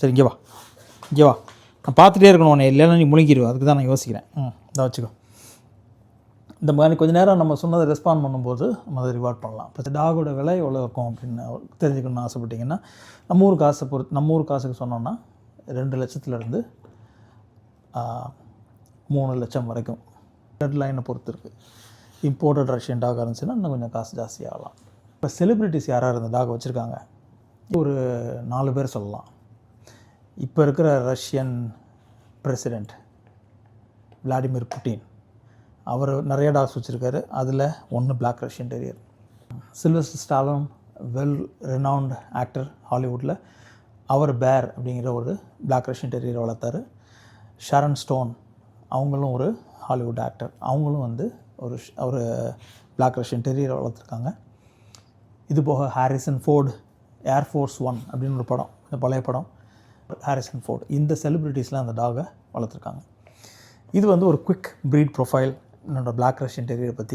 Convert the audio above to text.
சரி இங்கே வா, இங்கே வா. நான் பார்த்துட்டே இருக்கணும் உன்னை, இல்லைன்னா நீ முழுங்கிடுவேன். அதுக்கு தான் நான் யோசிக்கிறேன். இதை வச்சுக்கோ. இந்த மாதிரி கொஞ்சம் நேரம் நம்ம சொன்னதை ரெஸ்பாண்ட் பண்ணும்போது நம்ம அதை ரிவார்ட் பண்ணலாம். இப்போ டாகோட விலை எவ்வளோ இருக்கும் அப்படின்னு தெரிஞ்சுக்கணும்னு ஆசைப்பட்டிங்கன்னா, நம்ம ஊர் காசுக்கு சொன்னோன்னா 2 லட்சத்துலேருந்து 3 லட்சம் வரைக்கும் ரெட் லைனை பொறுத்து இருக்குது. இம்போர்ட்டட் ரஷ்யன் டாக் இருந்துச்சுன்னா இன்னும் கொஞ்சம் காசு ஜாஸ்தியாகலாம். இப்போ செலிப்ரிட்டிஸ் யாராக இருந்த டாக் வச்சுருக்காங்க, ஒரு 4 பேர் சொல்லலாம். இப்போ இருக்கிற ரஷ்யன் பிரசிடெண்ட் விளாடிமிர் புட்டின், அவர் நிறைய டாக்ஸ் வச்சுருக்காரு. அதில் ஒன்று black Russian terrier. Sylvester Stallone, well renowned actor ஹாலிவுட்டில், அவர் பேர் அப்படிங்கிற ஒரு பிளாக் ரஷ்யன் டெரியர் வளர்த்தார். ஷாரன் ஸ்டோன், அவங்களும் ஒரு ஹாலிவுட் ஆக்டர், அவங்களும் வந்து ஒரு பிளாக் ரஷ்யன் டெரியரை வளர்த்துருக்காங்க. இது போக ஹாரிசன் ஃபோர்டு, ஏர்ஃபோர்ஸ் 1 அப்படின்னு ஒரு படம், இந்த பழைய படம், ஹாரிசன் ஃபோர்டு, இந்த செலிப்ரிட்டிஸ்லாம் அந்த டாகை வளர்த்துருக்காங்க. இது வந்து ஒரு குவிக் ப்ரீட் ப்ரொஃபைல் என்னோடய பிளாக் ரஷ்யன் டெரியரை பற்றி.